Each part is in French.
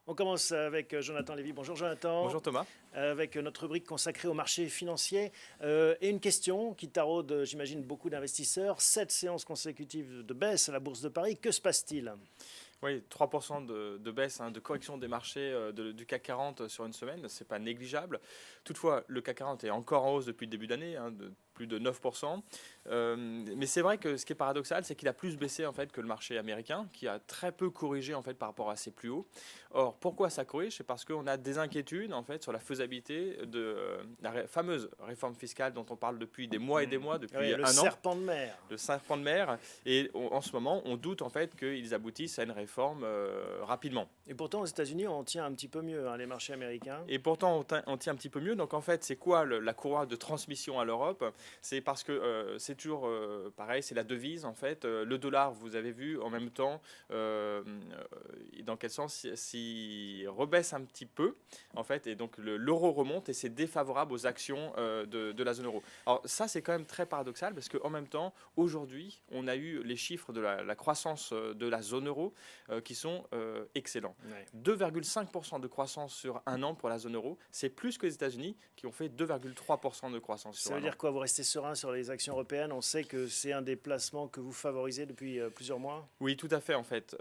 On commence avec Jonathan Lévy. Bonjour Jonathan. Bonjour Thomas. Avec notre rubrique consacrée au marché financier. Et une question qui taraude, j'imagine, beaucoup d'investisseurs. 7 séances consécutives de baisse à la Bourse de Paris. Que se passe-t-il ? Oui, 3% de baisse, de correction des marchés du CAC 40 sur une semaine, ce n'est pas négligeable. Toutefois, le CAC 40 est encore en hausse depuis le début d'année, de plus de 9%. Mais c'est vrai que ce qui est paradoxal, c'est qu'il a plus baissé en fait, que le marché américain, qui a très peu corrigé en fait, par rapport à ses plus hauts. Or, pourquoi ça corrige ? C'est parce qu'on a des inquiétudes en fait, sur la faisabilité de la fameuse réforme fiscale dont on parle depuis des mois et des mois, depuis un an. Le serpent de mer. Le serpent de mer. Et en ce moment, on doute en fait qu'ils aboutissent à une réforme rapidement. Et pourtant, aux États-Unis, on tient un petit peu mieux les marchés américains. Et pourtant, on tient un petit peu mieux. Donc en fait, c'est quoi la courroie de transmission à l'Europe ? C'est parce que c'est toujours pareil, c'est la devise en fait. Le dollar, vous avez vu, en même temps, dans quel sens s'il rebaisse un petit peu en fait, et donc l'euro remonte et c'est défavorable aux actions de la zone euro. Alors ça, c'est quand même très paradoxal parce qu'en même temps, aujourd'hui, on a eu les chiffres de la croissance de la zone euro qui sont excellents. Ouais. 2,5% de croissance sur un an pour la zone euro, c'est plus que les États-Unis qui ont fait 2,3% de croissance sur un an. Ça veut dire quoi ? Vous restez serein sur les actions européennes ? On sait que c'est un des placements que vous favorisez depuis plusieurs mois ? Oui, tout à fait en fait.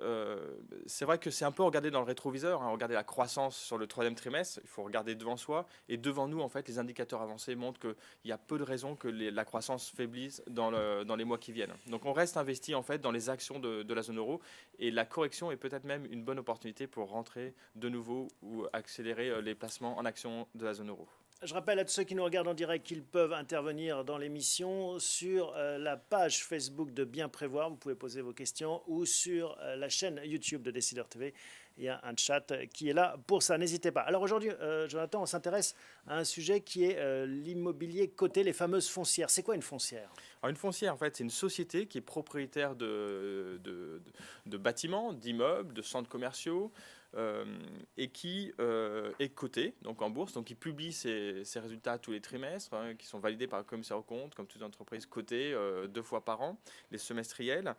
C'est vrai que c'est un peu regarder dans le rétroviseur, regarder la croissance sur le troisième trimestre, il faut regarder devant soi et devant nous en fait les indicateurs avancés montrent qu'il y a peu de raisons que la croissance faiblisse dans les mois qui viennent. Donc on reste investi en fait dans les actions de la zone euro et la correction est peut-être même une bonne opportunité pour rentrer de nouveau ou accélérer les placements en actions de la zone euro. Je rappelle à tous ceux qui nous regardent en direct qu'ils peuvent intervenir dans l'émission sur la page Facebook de Bien Prévoir. Vous pouvez poser vos questions ou sur la chaîne YouTube de Décideur TV. Il y a un chat qui est là pour ça. N'hésitez pas. Alors aujourd'hui, Jonathan, on s'intéresse à un sujet qui est l'immobilier coté, les fameuses foncières. C'est quoi une foncière ? Alors une foncière, en fait, c'est une société qui est propriétaire de bâtiments, d'immeubles, de centres commerciaux et qui est cotée donc en bourse. Donc, qui publie ses résultats tous les trimestres, qui sont validés par le commissaire aux comptes, comme toute entreprise cotée 2 fois par an, les semestriels.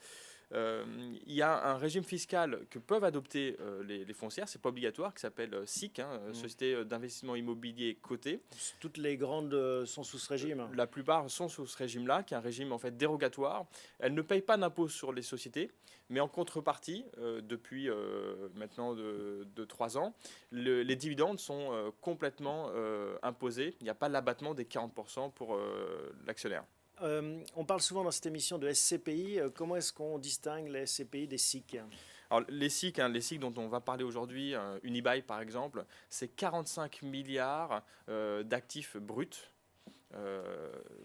Il y a un régime fiscal que peuvent adopter les foncières, c'est pas obligatoire, qui s'appelle SIC, Société d'investissement immobilier cotée. Toutes les grandes sont sous ce régime. La plupart sont sous ce régime-là, qui est un régime en fait dérogatoire. Elles ne payent pas d'impôt sur les sociétés, mais en contrepartie, depuis maintenant de 3 ans, les dividendes sont complètement imposés. Il n'y a pas l'abattement des 40% pour l'actionnaire. On parle souvent dans cette émission de SCPI. Comment est-ce qu'on distingue les SCPI des SIC ? Alors, les SIC dont on va parler aujourd'hui, Unibail par exemple, c'est 45 milliards d'actifs bruts.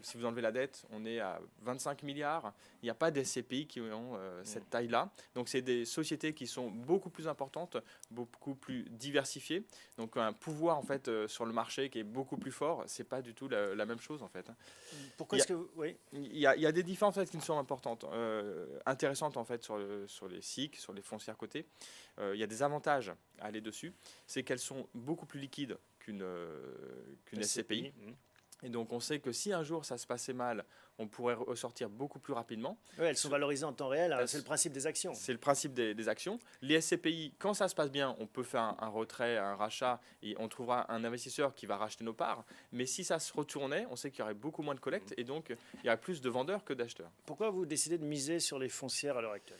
Si vous enlevez la dette, on est à 25 milliards. Il n'y a pas d'SCPI qui ont cette taille-là. Donc, c'est des sociétés qui sont beaucoup plus importantes, beaucoup plus diversifiées. Donc, un pouvoir en fait sur le marché qui est beaucoup plus fort. C'est pas du tout la même chose en fait. Pourquoi est-ce que oui. Il y a des différences en fait, qui sont importantes, intéressantes en fait sur les SIC, sur les foncières cotées. Il y a des avantages à aller dessus. C'est qu'elles sont beaucoup plus liquides qu'une SCPI. Et donc, on sait que si un jour ça se passait mal, on pourrait ressortir beaucoup plus rapidement. Oui, elles sont valorisées en temps réel. C'est le principe des actions. C'est le principe des actions. Les SCPI, quand ça se passe bien, on peut faire un retrait, un rachat, et on trouvera un investisseur qui va racheter nos parts. Mais si ça se retournait, on sait qu'il y aurait beaucoup moins de collecte, et donc il y a plus de vendeurs que d'acheteurs. Pourquoi vous décidez de miser sur les foncières à l'heure actuelle ?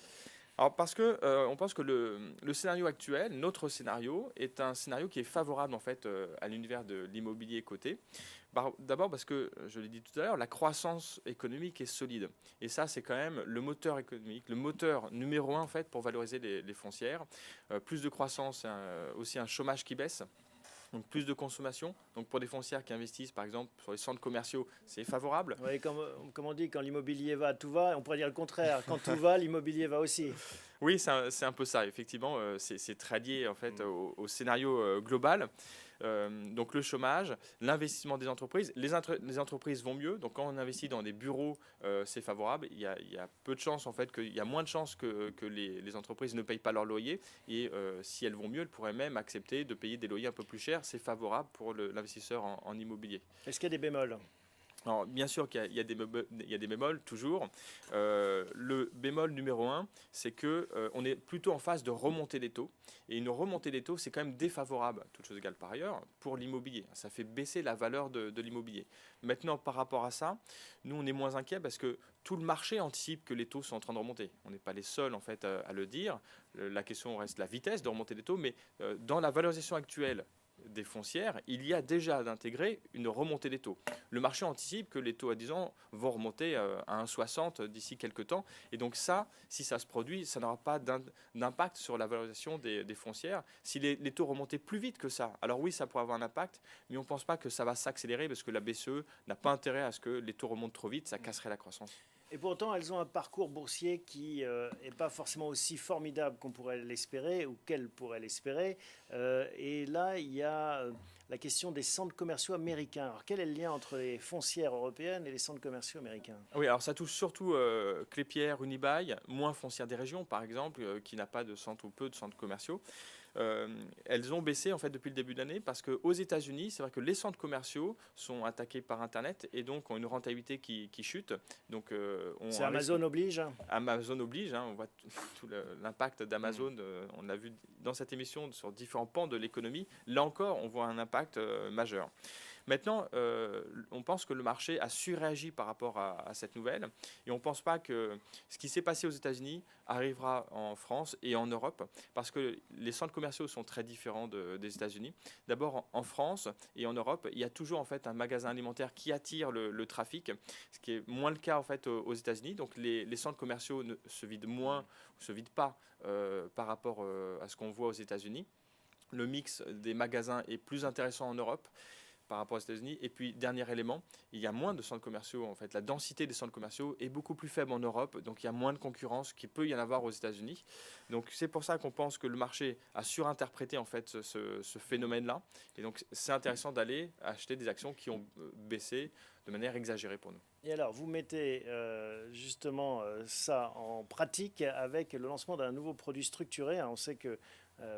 Alors parce que on pense que le scénario actuel, notre scénario, est un scénario qui est favorable en fait à l'univers de l'immobilier coté. D'abord parce que, je l'ai dit tout à l'heure, la croissance économique est solide. Et ça, c'est quand même le moteur économique, le moteur numéro 1 en fait, pour valoriser les foncières. Plus de croissance, aussi un chômage qui baisse. Donc plus de consommation. Donc pour des foncières qui investissent par exemple sur les centres commerciaux, c'est favorable. Oui, comme on dit, quand l'immobilier va, tout va. On pourrait dire le contraire. Quand tout va, l'immobilier va aussi. Oui, c'est un peu ça. Effectivement, c'est très lié en fait, au scénario global. Donc le chômage, l'investissement des entreprises. Les entreprises vont mieux. Donc quand on investit dans des bureaux, c'est favorable. Il y a peu de chances en fait qu'il y a moins de chances que les entreprises ne payent pas leur loyer. Et si elles vont mieux, elles pourraient même accepter de payer des loyers un peu plus chers. C'est favorable pour l'investisseur en immobilier. Est-ce qu'il y a des bémols ? Alors, bien sûr qu'il y a des il y a des bémols, toujours. Le bémol numéro un, c'est que on est plutôt en phase de remonter des taux. Et une remontée des taux, c'est quand même défavorable, toutes choses égales par ailleurs, pour l'immobilier. Ça fait baisser la valeur de l'immobilier. Maintenant, par rapport à ça, nous, on est moins inquiets parce que tout le marché anticipe que les taux sont en train de remonter. On n'est pas les seuls, en fait, à le dire. La question reste la vitesse de remonter des taux, mais dans la valorisation actuelle des foncières, il y a déjà d'intégrer une remontée des taux. Le marché anticipe que les taux à 10 ans vont remonter à 1,60 d'ici quelques temps. Et donc ça, si ça se produit, ça n'aura pas d'impact sur la valorisation des foncières. Si les taux remontaient plus vite que ça, alors oui, ça pourrait avoir un impact, mais on ne pense pas que ça va s'accélérer parce que la BCE n'a pas intérêt à ce que les taux remontent trop vite, ça casserait la croissance. Et pourtant, elles ont un parcours boursier qui n'est pas forcément aussi formidable qu'on pourrait l'espérer ou qu'elles pourraient l'espérer. Et là, il y a la question des centres commerciaux américains. Alors, quel est le lien entre les foncières européennes et les centres commerciaux américains? Oui, alors ça touche surtout Clépierre, Unibail, moins Foncière des Régions, par exemple, qui n'a pas de centres ou peu de centres commerciaux. Elles ont baissé en fait depuis le début de l'année parce qu'aux États-Unis, c'est vrai que les centres commerciaux sont attaqués par Internet et donc ont une rentabilité qui chute. Donc, C'est Amazon oblige. Amazon oblige, hein, on voit tout l'impact d'Amazon, on l'a vu dans cette émission sur différents pans de l'économie. Là encore, on voit un impact majeur. Maintenant, on pense que le marché a surréagi par rapport à cette nouvelle et on ne pense pas que ce qui s'est passé aux États-Unis arrivera en France et en Europe parce que les centres commerciaux sont très différents des États-Unis. D'abord, en France et en Europe, il y a toujours en fait un magasin alimentaire qui attire le trafic, ce qui est moins le cas en fait aux États-Unis. Donc les centres commerciaux se vident moins, ou se vident pas par rapport à ce qu'on voit aux États-Unis. Le mix des magasins est plus intéressant en Europe par rapport aux États-Unis. Et puis, dernier élément, il y a moins de centres commerciaux. En fait, la densité des centres commerciaux est beaucoup plus faible en Europe. Donc, il y a moins de concurrence qu'il peut y en avoir aux États-Unis. Donc, c'est pour ça qu'on pense que le marché a surinterprété en fait ce phénomène-là. Et donc, c'est intéressant d'aller acheter des actions qui ont baissé de manière exagérée pour nous. Et alors, vous mettez justement ça en pratique avec le lancement d'un nouveau produit structuré. On sait que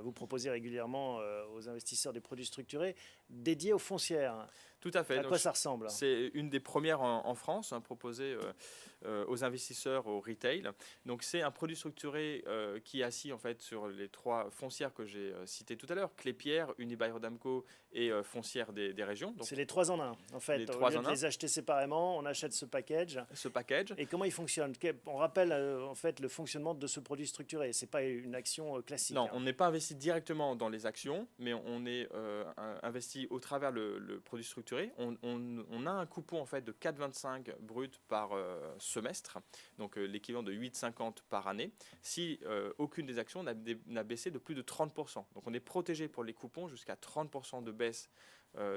vous proposez régulièrement aux investisseurs des produits structurés dédiés aux foncières. Tout à fait. À quoi ça ressemble? C'est une des premières en France, proposée aux investisseurs au retail. Donc c'est un produit structuré qui est assis en fait sur les trois foncières que j'ai citées tout à l'heure, Clépierre, Unibail-Rodamco et Foncière des Régions. C'est les trois en un en fait. Les Au trois lieu en de un. les acheter séparément, on achète ce package. Et comment il fonctionne? On rappelle en fait le fonctionnement de ce produit structuré. C'est pas une action classique. Non, on n'est pas investi directement dans les actions, mais on est investi au travers le produit structuré. On a un coupon en fait de 4,25 brut par semestre, donc l'équivalent de 8,50 par année, si aucune des actions n'a baissé de plus de 30%. Donc on est protégé pour les coupons jusqu'à 30% de baisse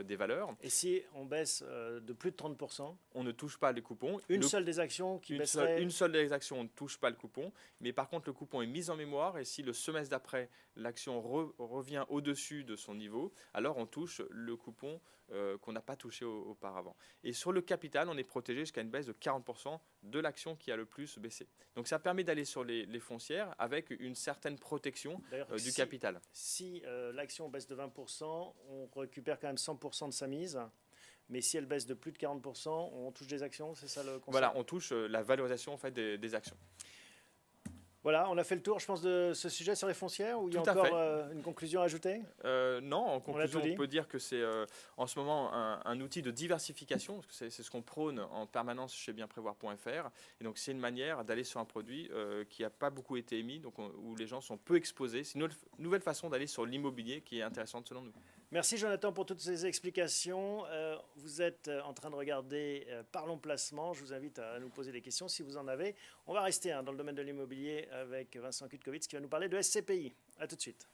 des valeurs. Et si on baisse de plus de 30%, on ne touche pas les coupons. Seule des actions qui baisserait... Une seule des actions, on ne touche pas le coupon. Mais par contre, le coupon est mis en mémoire et si le semestre d'après, l'action revient au-dessus de son niveau, alors on touche le coupon qu'on n'a pas touché auparavant. Et sur le capital, on est protégé jusqu'à une baisse de 40% de l'action qui a le plus baissé. Donc ça permet d'aller sur les foncières avec une certaine protection du capital. Si l'action baisse de 20%, on récupère quand même 100% de sa mise. Mais si elle baisse de plus de 40%, on touche des actions, c'est ça le concept? Voilà, on touche la valorisation en fait, des actions. Voilà, on a fait le tour, je pense, de ce sujet sur les foncières, ou il y a encore une conclusion à ajouter? Non, en conclusion, on peut dire que c'est en ce moment un outil de diversification, parce que c'est ce qu'on prône en permanence chez bienprévoir.fr. Et donc, c'est une manière d'aller sur un produit qui n'a pas beaucoup été émis, donc où les gens sont peu exposés. C'est une nouvelle façon d'aller sur l'immobilier qui est intéressante selon nous. Merci Jonathan pour toutes ces explications. Vous êtes en train de regarder Parlons Placement. Je vous invite à nous poser des questions si vous en avez. On va rester dans le domaine de l'immobilier avec Vincent Kutkovitz qui va nous parler de SCPI. A tout de suite.